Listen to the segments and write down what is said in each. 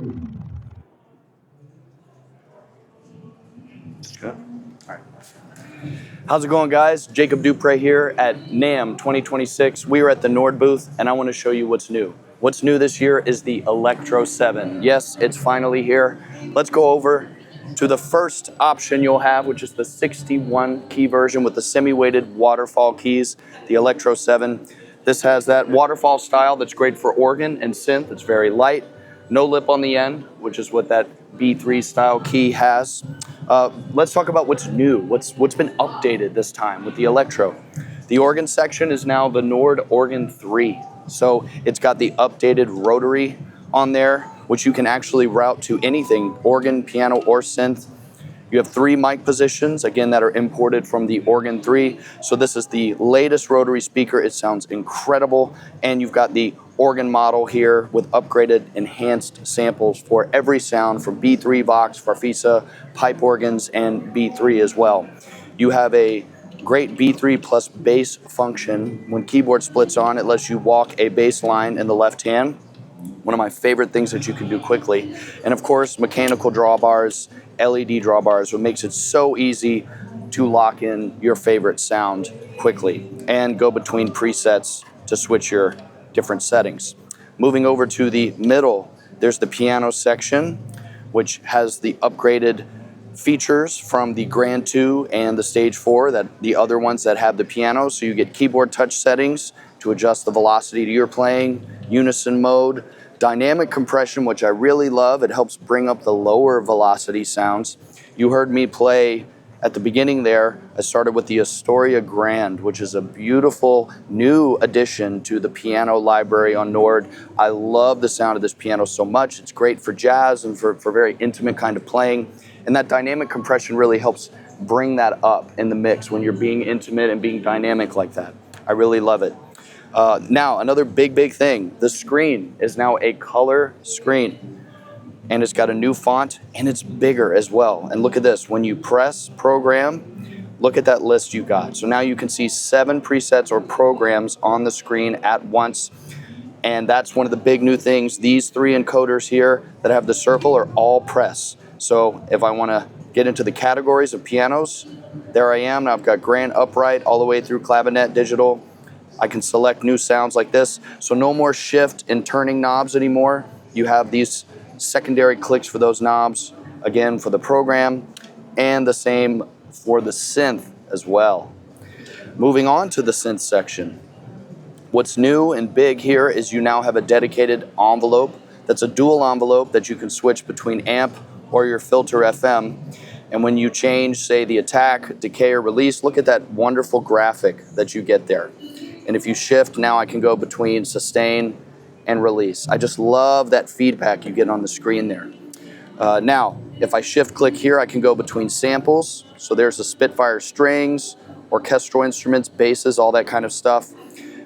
All right. How's it going, guys? Jacob Dupre here at NAMM 2026. We are at the Nord booth, and I want to show you what's new. What's new this year is the Electro 7. Yes, it's finally here. Let's go over to the first option you'll have, which is the 61 key version with the semi-weighted waterfall keys, the Electro 7. This has that waterfall style that's great for organ and synth. It's very light, no lip on the end, which is what that B3 style key has. Let's talk about what's new, what's been updated this time with the Electro. The organ section is now the Nord Organ 3. So it's got the updated rotary on there, which you can actually route to anything, organ, piano, or synth. You have 3 mic positions, again, that are imported from the Organ 3. So this is the latest rotary speaker. It sounds incredible. And you've got the organ model here with upgraded, enhanced samples for every sound from B3, Vox, Farfisa, pipe organs, and B3 as well. You have a great B3 plus bass function. When keyboard splits on, it lets you walk a bass line in the left hand. One of my favorite things that you can do quickly. And of course, mechanical drawbars, LED drawbars, what makes it so easy to lock in your favorite sound quickly and go between presets to switch your different settings. Moving over to the middle, there's the piano section, which has the upgraded features from the Grand 2 and the Stage 4, that the other ones that have the piano. So you get keyboard touch settings to adjust the velocity to your playing, unison mode, dynamic compression, which I really love. It helps bring up the lower velocity sounds. You heard me play at the beginning there. I started with the Astoria Grand, which is a beautiful new addition to the piano library on Nord. I love the sound of this piano so much. It's great for jazz and for very intimate kind of playing. And that dynamic compression really helps bring that up in the mix when you're being intimate and being dynamic like that. I really love it. Now, another big thing, the screen is now a color screen, and it's got a new font, and it's bigger as well. And look at this, when you press program, look at that list you got. So now you can see 7 presets or programs on the screen at once, and that's one of the big new things. These 3 encoders here that have the circle are all press. So if I want to get into the categories of pianos, there I am. Now I've got grand upright all the way through clavinet digital. I can select new sounds like this. So no more shift and turning knobs anymore. You have these secondary clicks for those knobs, again, for the program, and the same for the synth as well. Moving on to the synth section. What's new and big here is you now have a dedicated envelope. That's a dual envelope that you can switch between amp or your filter FM. And when you change, say, the attack, decay, or release, look at that wonderful graphic that you get there. And if you shift, now I can go between sustain and release. I just love that feedback you get on the screen there. Now, if I shift click here, I can go between samples. So there's the Spitfire strings, orchestral instruments, basses, all that kind of stuff.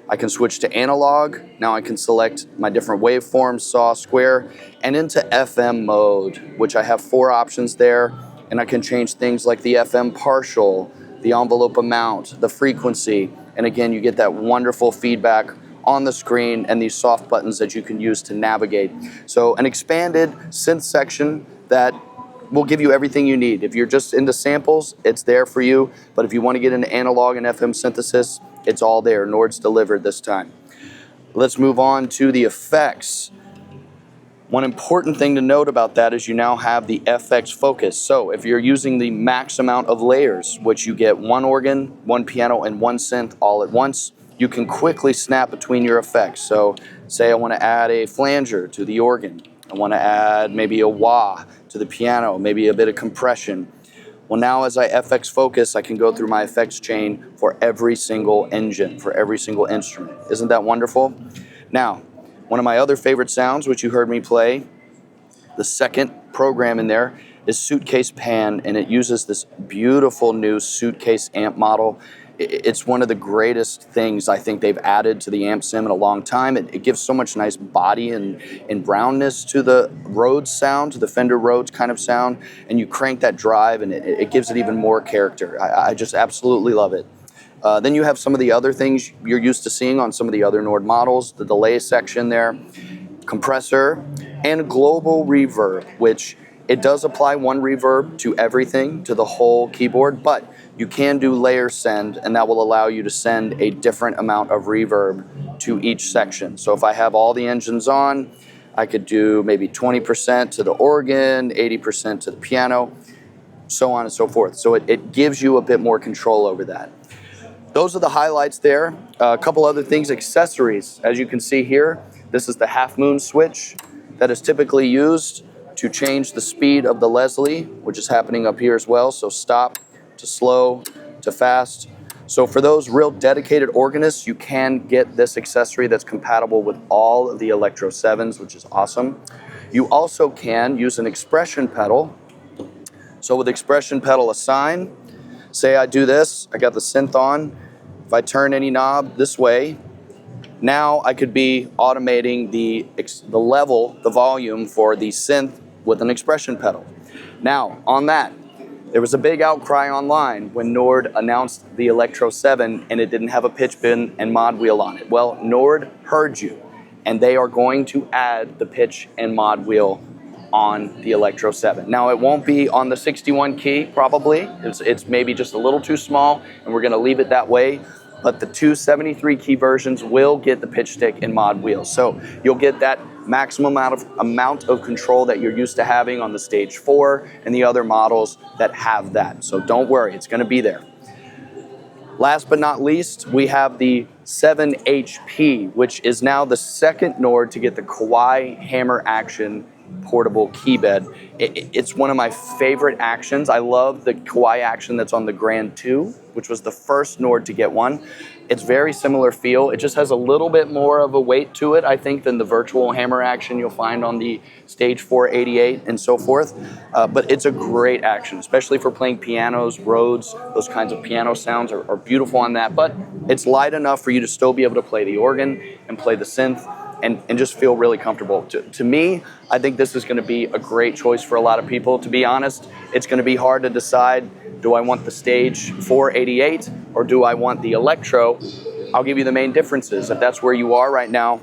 I can switch to analog. Now I can select my different waveforms, saw, square, and into FM mode, which I have 4 options there. And I can change things like the FM partial, the envelope amount, the frequency. And again, you get that wonderful feedback on the screen and these soft buttons that you can use to navigate. So an expanded synth section that will give you everything you need. If you're just into samples, it's there for you. But if you want to get into analog and FM synthesis, it's all there. Nord's delivered this time. Let's move on to the effects. One important thing to note about that is you now have the FX focus. So if you're using the max amount of layers, which you get 1 organ, 1 piano, and 1 synth all at once, you can quickly snap between your effects. So say I want to add a flanger to the organ. I want to add maybe a wah to the piano, maybe a bit of compression. Well, now as I FX focus, I can go through my effects chain for every single engine, for every single instrument. Isn't that wonderful? Now, one of my other favorite sounds, which you heard me play, the second program in there, is Suitcase Pan, and it uses this beautiful new Suitcase amp model. It's one of the greatest things I think they've added to the amp sim in a long time. It gives so much nice body and brownness to the Rhodes sound, to the Fender Rhodes kind of sound, and you crank that drive and it gives it even more character. I just absolutely love it. Then you have some of the other things you're used to seeing on some of the other Nord models, the delay section there. compressor, and global reverb, which it does apply one reverb to everything, to the whole keyboard, but you can do layer send, and that will allow you to send a different amount of reverb to each section. So if I have all the engines on, I could do maybe 20% to the organ, 80% to the piano, so on and so forth. So it gives you a bit more control over that. Those are the highlights there. A couple other things, accessories. As you can see here, this is the half moon switch that is typically used to change the speed of the Leslie, which is happening up here as well. So stop to slow to fast. So for those real dedicated organists, you can get this accessory that's compatible with all of the Electro 7s, which is awesome. You also can use an expression pedal. So with expression pedal assigned, say I do this, I got the synth on. If I turn any knob this way, now I could be automating the level, the volume for the synth with an expression pedal. Now, on that, there was a big outcry online when Nord announced the Electro 7 and it didn't have a pitch bin and mod wheel on it. Well, Nord heard you, and they are going to add the pitch and mod wheel on the Electro 7. Now, it won't be on the 61 key, probably. It's maybe just a little too small, and we're gonna leave it that way. But the two 73 key versions will get the pitch stick and mod wheel. So you'll get that maximum amount of control that you're used to having on the Stage 4 and the other models that have that. So don't worry, it's gonna be there. Last but not least, we have the 7HP, which is now the second Nord to get the Kawai Hammer Action portable key bed. It's one of my favorite actions. I love the Kawai action that's on the Grand 2, which was the first Nord to get one. It's very similar feel. It just has a little bit more of a weight to it, I think, than the virtual hammer action you'll find on the Stage 488 and so forth. But it's a great action, especially for playing pianos, Rhodes, those kinds of piano sounds are beautiful on that. But it's light enough for you to still be able to play the organ and play the synth and just feel really comfortable. To me, I think this is gonna be a great choice for a lot of people. To be honest, it's gonna be hard to decide, do I want the Stage 488 or do I want the Electro? I'll give you the main differences. If that's where you are right now,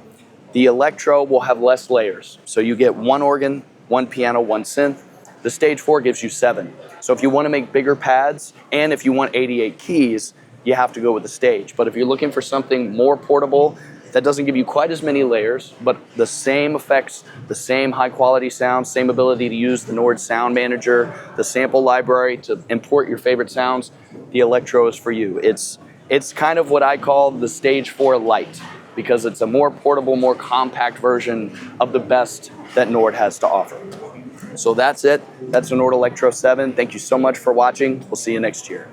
the Electro will have less layers. So you get one organ, one piano, one synth. The Stage 4 gives you 7. So if you wanna make bigger pads and if you want 88 keys, you have to go with the Stage. But if you're looking for something more portable, that doesn't give you quite as many layers, but the same effects, the same high quality sound, same ability to use the Nord Sound Manager, the sample library to import your favorite sounds, the Electro is for you. It's kind of what I call the Stage 4 Lite, because it's a more portable, more compact version of the best that Nord has to offer. So that's it. That's the Nord Electro 7. Thank you so much for watching. We'll see you next year.